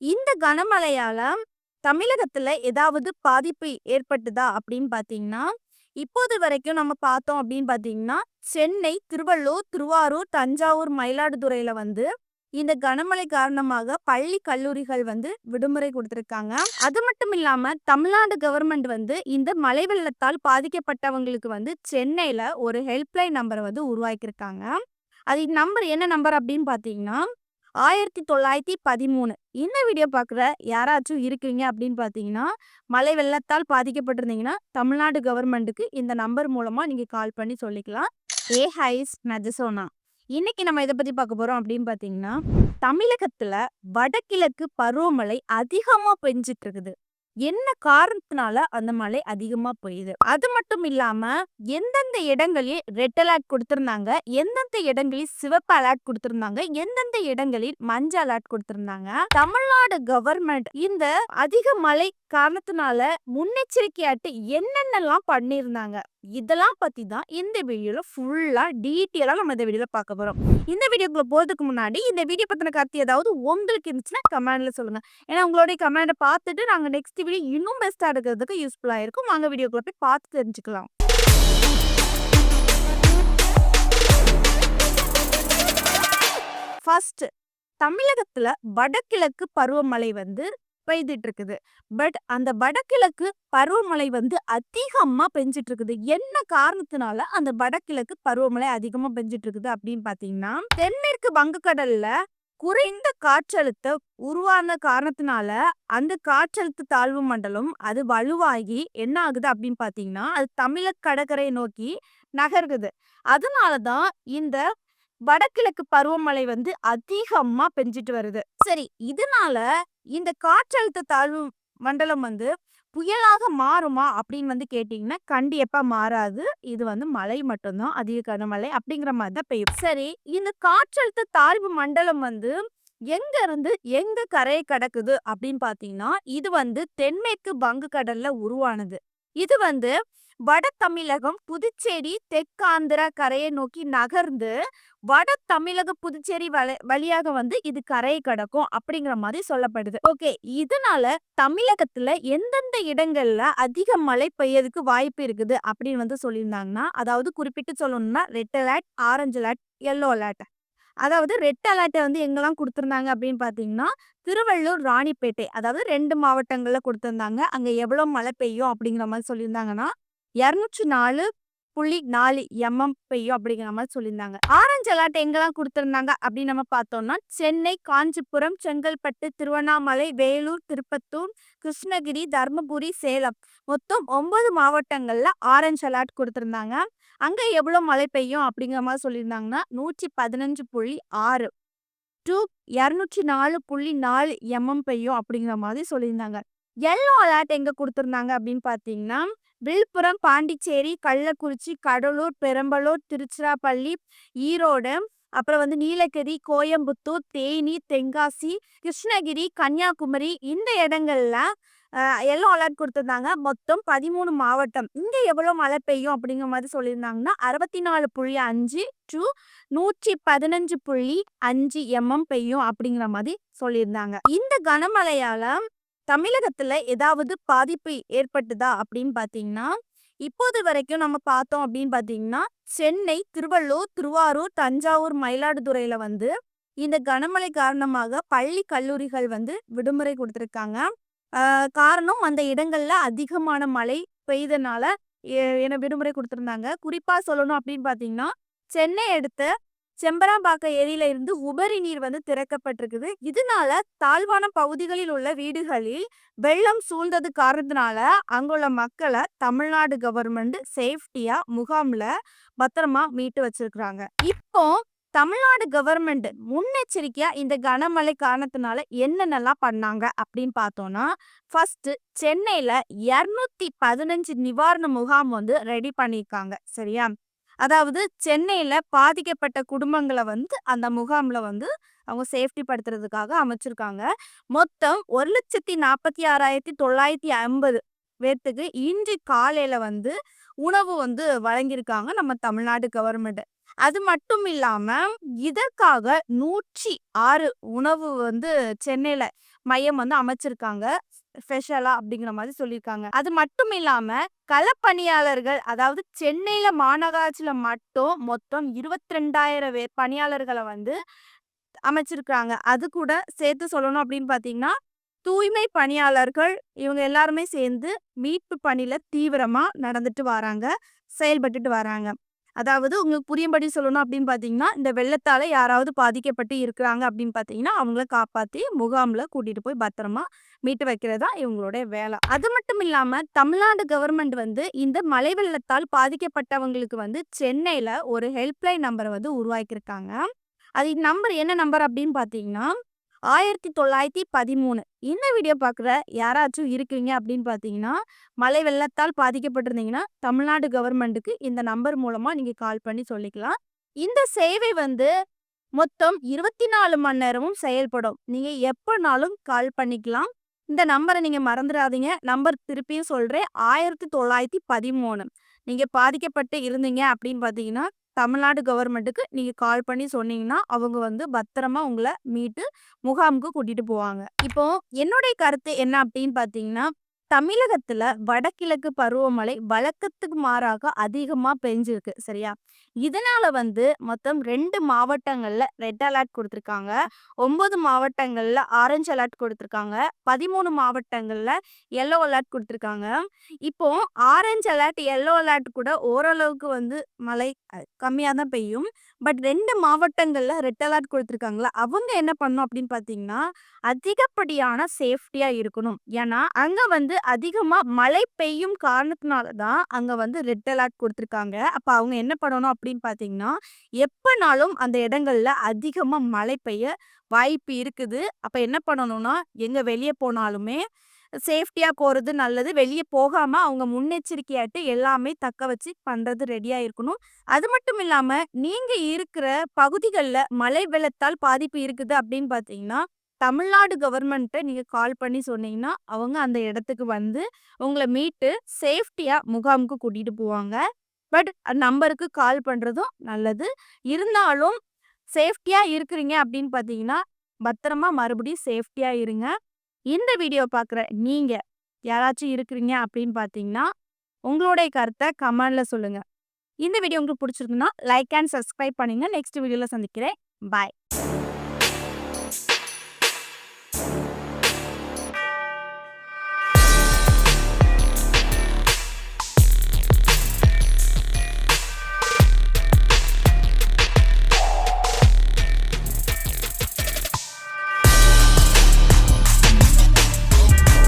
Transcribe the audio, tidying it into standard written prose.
இந்த கனமழையால தமிழகத்துல ஏதாவது பாதிப்பு ஏற்பட்டுதா அப்படின்னு பார்த்தீங்கன்னா, இப்போது வரைக்கும் நம்ம பார்த்தோம் அப்படின்னு பார்த்தீங்கன்னா, சென்னை, திருவள்ளூர், திருவாரூர், தஞ்சாவூர், மயிலாடுதுறையில வந்து இந்த கனமழை காரணமாக பள்ளி, கல்லூரிகள் வந்து விடுமுறை குடுத்துருக்காங்க. அது மட்டும் இல்லாம தமிழ்நாடு கவர்மெண்ட் வந்து இந்த மழை வெள்ளத்தால் பாதிக்கப்பட்டவங்களுக்கு வந்து சென்னையில ஒரு ஹெல்ப்லைன் நம்பர வந்து உருவாக்கியிருக்காங்க. அது நம்பர் என்ன நம்பர் அப்படின்னு பார்த்தீங்கன்னா, 1913. இந்த வீடியோ பார்க்குற யாராச்சும் இருக்கீங்க அப்படின்னு பார்த்தீங்கன்னா, மழை வெள்ளத்தால் பாதிக்கப்பட்டிருந்தீங்கன்னா, தமிழ்நாடு கவர்மெண்ட்டுக்கு இந்த நம்பர் மூலமா நீங்க கால் பண்ணி சொல்லிக்கலாம். ஹைஸ் நஜசோனா. இன்னைக்கு நம்ம எத பத்தி பார்க்க போறோம் அப்படின்னு பார்த்தீங்கன்னா, தமிழகத்துல வடகிழக்கு பருவமழை அதிகமா பெஞ்சிட்டு இருக்குது. என்ன காரணத்தினால அந்த மழை அதிகமா பெய்யுது? அது மட்டும் இல்லாம எந்தெந்த இடங்களில் ரெட் அலர்ட் குடுத்திருந்தாங்க, எந்தெந்த இடங்களில் சிவப்பு அலர்ட் குடுத்திருந்தாங்க, எந்தெந்த இடங்களில் மஞ்சள் அலர்ட் குடுத்திருந்தாங்க. தமிழ்நாடு கவர்மெண்ட் இந்த அதிக மழை காரணத்தினால முன்னெச்சரிக்கையாட்டு என்னென்னலாம் பண்ணியிருந்தாங்க, இதெல்லாம் பத்தி தான் இந்த வீடியோல ஃபுல்லா டீட்டெயிலா நம்ம இந்த வீடியோல பார்க்க போறோம். இந்த வீடியோக்குள்ள போறதுக்கு முன்னாடி இந்த வீடியோ பத்தின கருத்து ஏதாவது உங்களுக்கு இருந்துச்சுன்னா கமெண்ட்ல சொல்லுங்க. ஏன்னா உங்களுடைய கமெண்ட பார்த்துட்டு நாங்க நெக்ஸ்ட் வீடியோ இன்னும் பெஸ்ட்டா எடுக்கிறதுக்கு யூஸ்ஃபுல்லா இருக்கும். வாங்க வீடியோக்குள்ள போய் பார்த்து தெரிஞ்சுக்கலாம். ஃபர்ஸ்ட், தமிழகத்துல வடகிழக்கு பருவமழை வந்து பெய்துட்டு இருக்குது. பட் அந்த வடகிழக்கு பருவமழை வந்து அதிகமா பெஞ்சிட்டு இருக்குது. என்ன காரணத்தினால அந்த வடகிழக்கு பருவமழை அதிகமா பெஞ்சிட்டு இருக்குது அப்படின்னு பாத்தீங்கன்னா, தென்மேற்கு வங்கக்கடல்ல குறைந்த காற்றழுத்தம் உருவான காரணத்தினால அந்த காற்றழுத்த தாழ்வு மண்டலம் அது வலுவாகி என்ன ஆகுது அப்படின்னு பாத்தீங்கன்னா, அது தமிழக கடற்கரையை நோக்கி நகர்குது. அதனாலதான் இந்த வடகிழக்கு பருவமழை வந்து அதிகமா பெஞ்சிட்டு வருது. சரி, இதனால இந்த காற்றழுத்த தாழ்வு மண்டலம் வந்து புயலாக மாறுமா அப்படின்னு வந்து கேட்டீங்கன்னா, கண்டிப்பா மாறாது. இது வந்து மழை மட்டும்தான், அதிக கனமழை அப்படிங்கிற மாதிரி தான் பெய்யும். சரி, இந்த காற்றழுத்த தாழ்வு மண்டலம் வந்து எங்க இருந்து எங்க கரையை கடக்குது அப்படின்னு பாத்தீங்கன்னா, இது வந்து தென்மேற்கு வங்கக்கடல்ல உருவானது. இது வந்து வட தமிழகம், புதுச்சேரி, தெற்காந்திரா கரையை நோக்கி நகர்ந்து வட தமிழக புதுச்சேரி வழியாக வந்து இது கரையை கடக்கும் அப்படிங்கிற மாதிரி சொல்லப்படுது. ஓகே, இதனால தமிழகத்துல எந்தெந்த இடங்கள்ல அதிக மழை பெய்யறதுக்கு வாய்ப்பு இருக்குது அப்படின்னு வந்து சொல்லியிருந்தாங்கன்னா, அதாவது குறிப்பிட்டு சொல்லணும்னா red alert, orange alert, yellow alert. அதாவது ரெட் அலர்ட் வந்து எங்கெல்லாம் கொடுத்திருந்தாங்க அப்படின்னு பார்த்தீங்கன்னா, திருவள்ளூர், ராணிப்பேட்டை, அதாவது 2 மாவட்டங்கள்ல கொடுத்திருந்தாங்க. அங்க எவ்வளவு மழை பெய்யும் அப்படிங்கிற மாதிரி சொல்லியிருந்தாங்கன்னா, 204.4 பெய்யும் அப்படிங்கிற மாதிரி சொல்லியிருந்தாங்க. ஆரஞ்சு அலர்ட் எங்கெல்லாம் கொடுத்திருந்தாங்க அப்படின்னு நம்ம பார்த்தோம்னா, சென்னை, காஞ்சிபுரம், செங்கல்பட்டு, திருவண்ணாமலை, வேலூர், திருப்பத்தூர், கிருஷ்ணகிரி, தர்மபுரி, சேலம், மொத்தம் 9 மாவட்டங்கள்ல ஆரஞ்சு அலர்ட் கொடுத்திருந்தாங்க. அங்க எவ்வளவு மழை பெய்யும் அப்படிங்கிற மாதிரி சொல்லியிருந்தாங்கன்னா, 115.6 டு 204.4 பெய்யும் அப்படிங்கிற மாதிரி சொல்லியிருந்தாங்க. எல்லோ அலர்ட் எங்க கொடுத்திருந்தாங்க அப்படின்னு பார்த்தீங்கன்னா, விழுப்புரம், பாண்டிச்சேரி, கள்ளக்குறிச்சி, கடலூர், பெரம்பலூர், திருச்சிராப்பள்ளி, ஈரோடு, அப்புறம் வந்து நீலகிரி, கோயம்புத்தூர், தேனி, தென்காசி, கிருஷ்ணகிரி, கன்னியாகுமரி இந்த இடங்கள்ல எல்லோ அலர்ட் கொடுத்திருந்தாங்க. மொத்தம் 13 மாவட்டம். இங்க எவ்வளவு மழை பெய்யும் அப்படிங்கிற மாதிரி சொல்லியிருந்தாங்கன்னா, 64.5 டு 115.5 பெய்யும் அப்படிங்கிற மாதிரி சொல்லியிருந்தாங்க. இந்த கனமழையால தமிழகத்துல ஏதாவது பாதிப்பு ஏற்பட்டுதா அப்படின்னு பார்த்தீங்கன்னா, இப்போது வரைக்கும் நம்ம பார்த்தோம் அப்படின்னு பார்த்தீங்கன்னா, சென்னை, திருவள்ளூர், திருவாரூர், தஞ்சாவூர், மயிலாடுதுறையில வந்து இந்த கனமழை காரணமாக பள்ளி, கல்லூரிகள் வந்து விடுமுறை கொடுத்துருக்காங்க. காரணம் அந்த இடங்கள்ல அதிகமான மழை பெய்தனால என விடுமுறை கொடுத்திருந்தாங்க. குறிப்பா சொல்லணும் அப்படின்னு பார்த்தீங்கன்னா, சென்னை அடுத்த செம்பராம்பாக்கம் ஏரியில இருந்து உபரி நீர் வந்து திறக்கப்பட்டிருக்குது. இதனால தாழ்வான பகுதிகளில் உள்ள வீடுகளில் வெள்ளம் சூழ்ந்தது காரணத்தினால அங்குள்ள மக்களை தமிழ்நாடு கவர்மெண்ட் சேஃப்டியா முகாம்ல பத்திரமா மீட்டு வச்சிருக்கிறாங்க. இப்போ தமிழ்நாடு கவர்மெண்ட் முன்னெச்சரிக்கையா இந்த கனமழை காரணத்தினால என்னென்னலாம் பண்ணாங்க அப்படின்னு பார்த்தோம்னா, ஃபர்ஸ்ட் சென்னையில 215 நிவாரண முகாம் வந்து ரெடி பண்ணியிருக்காங்க. சரியா? அதாவது சென்னையில பாதிக்கப்பட்ட குடும்பங்களை வந்து அந்த முகாம்ல வந்து அவங்க சேஃப்டி படுத்துறதுக்காக அமைச்சிருக்காங்க. மொத்தம் 1,46,950 பேர்த்துக்கு இன்று காலையில வந்து உணவு வந்து வழங்கியிருக்காங்க நம்ம தமிழ்நாடு கவர்மெண்ட். அது மட்டும் இல்லாம இதற்காக 106 உணவு வந்து சென்னையில மையம் வந்து அமைச்சிருக்காங்க. ஸ்பெஷலா அப்படிங்கிற மாதிரி சொல்லியிருக்காங்க. அது மட்டும் இல்லாம களப்பணியாளர்கள் அதாவது சென்னையில மாநகராட்சியில மட்டும் மொத்தம் 22,000 பணியாளர்களை வந்து அமைச்சிருக்காங்க. அது கூட சேர்த்து சொல்லணும் அப்படின்னு பார்த்தீங்கன்னா, தூய்மை பணியாளர்கள் இவங்க எல்லாருமே சேர்ந்து மீட்பு பணியில தீவிரமா நடந்துட்டு வராங்க. செயல்பட்டுட்டு வராங்க. அதாவது உங்களுக்கு புரியும்படி சொல்லணும் அப்படின்னு பார்த்தீங்கன்னா, இந்த வெள்ளத்தால யாராவது பாதிக்கப்பட்டு இருக்கிறாங்க அப்படின்னு பார்த்தீங்கன்னா, அவங்கள காப்பாத்தி முகாம்ல கூட்டிட்டு போய் பத்திரமா மீட்டு வைக்கிறது தான் இவங்களுடைய வேலை. அது மட்டும் இல்லாம தமிழ்நாடு கவர்மெண்ட் வந்து இந்த மழை வெள்ளத்தால் பாதிக்கப்பட்டவங்களுக்கு வந்து சென்னையில ஒரு ஹெல்ப்லைன் நம்பர வந்து உருவாக்கியிருக்காங்க. அது நம்பர் என்ன நம்பர் அப்படின்னு பார்த்தீங்கன்னா, 1913. இந்த வீடியோ பார்க்குற யாராச்சும் இருக்கீங்க அப்படின்னு பார்த்தீங்கன்னா, மழை வெள்ளத்தால் பாதிக்கப்பட்டிருந்தீங்கன்னா, தமிழ்நாடு கவர்மெண்ட்டுக்கு இந்த நம்பர் மூலமா நீங்க கால் பண்ணி சொல்லிக்கலாம். இந்த சேவை வந்து மொத்தம் 24 மணி நேரமும் செயல்படும். நீங்க எப்பனாலும் கால் பண்ணிக்கலாம். இந்த நம்பர நீங்க மறந்துடாதீங்க. நம்பர் திருப்பியும் சொல்றேன். 1913. நீங்க பாதிக்கப்பட்டு இருந்தீங்க அப்படின்னு பார்த்தீங்கன்னா, தமிழ்நாடு கவர்மெண்ட்டுக்கு நீங்க கால் பண்ணி சொன்னீங்கன்னா, அவங்க வந்து பத்திரமா உங்கள மீட்டு முகாமுக்கு கூட்டிட்டு போவாங்க. இப்போ என்னுடைய கருத்து என்ன அப்படின்னு பார்த்தீங்கன்னா, தமிழகத்துல வடகிழக்கு பருவமழை வழக்கத்துக்கு மாறாக அதிகமா பெஞ்சிருக்கு. சரியா? இதனால வந்து மொத்தம் 2 மாவட்டங்கள்ல ரெட் அலர்ட் குடுத்துருக்காங்க. 9 மாவட்டங்கள்ல ஆரஞ்ச் அலர்ட் குடுத்துருக்காங்க. 13 மாவட்டங்கள்ல எல்லோ அலர்ட் குடுத்துருக்காங்க. இப்போ ஆரஞ்ச் அலர்ட், எல்லோ அலர்ட் கூட ஓரளவுக்கு வந்து மழை கம்மியா தான் பெய்யும். பட் 2 மாவட்டங்கள்ல ரெட் அலர்ட் குடுத்துருக்காங்கல்ல, அவங்க என்ன பண்ணணும் அப்படின்னு பார்த்தீங்கன்னா, அதிகப்படியான சேஃப்டியா இருக்கணும். ஏன்னா, அங்க வந்து அதிகமா மழை பெய்யும் காரணத்தினால தான் அங்க வந்து ரெட் அலர்ட் குடுத்துருக்காங்க. அப்ப அவங்க என்ன பண்ணணும் அப்படின்னு பார்த்தீங்கன்னா, எப்பனாலும் அந்த இடங்கள்ல அதிகமா மழை பெய்ய வாய்ப்பு இருக்குது. அப்ப என்ன பண்ணணும்னா, எங்க வெளிய போனாலுமே சேஃப்டியா போறது நல்லது. வெளிய போகாம அவங்க முன்னெச்சரிக்கையாட்டு எல்லாமே தக்க வச்சு பண்றது ரெடியா இருக்கணும். அது மட்டும் இல்லாம, நீங்க இருக்கிற பகுதிகள்ல மழை வெள்ளத்தால் பாதிப்பு இருக்குது அப்படின்னு பார்த்தீங்கன்னா, தமிழ்நாடு கவர்மெண்ட்ட நீங்க கால் பண்ணி சொன்னீங்கன்னா, அவங்க அந்த இடத்துக்கு வந்து உங்கள மீட்டு சேஃப்டியா முகாமுக்கு கூட்டிட்டு போவாங்க. பட் நம்பருக்கு கால் பண்றதும் நல்லது. இருந்தாலும் சேஃப்டியா இருக்கிறீங்க அப்படின்னு பார்த்தீங்கன்னா, பத்திரமா மறுபடியும் சேஃப்டியா இருங்க. இந்த வீடியோ பார்க்குற நீங்க யாராச்சும் இருக்கிறீங்க அப்படின்னு பார்த்தீங்கன்னா, உங்களுடைய கருத்த கமெண்ட்ல சொல்லுங்க. இந்த வீடியோ உங்களுக்கு பிடிச்சிருக்குன்னா, லைக் அண்ட் சப்ஸ்கிரைப் பண்ணுங்க. நெக்ஸ்ட் வீடியோல சந்திக்கிறேன். பாய்.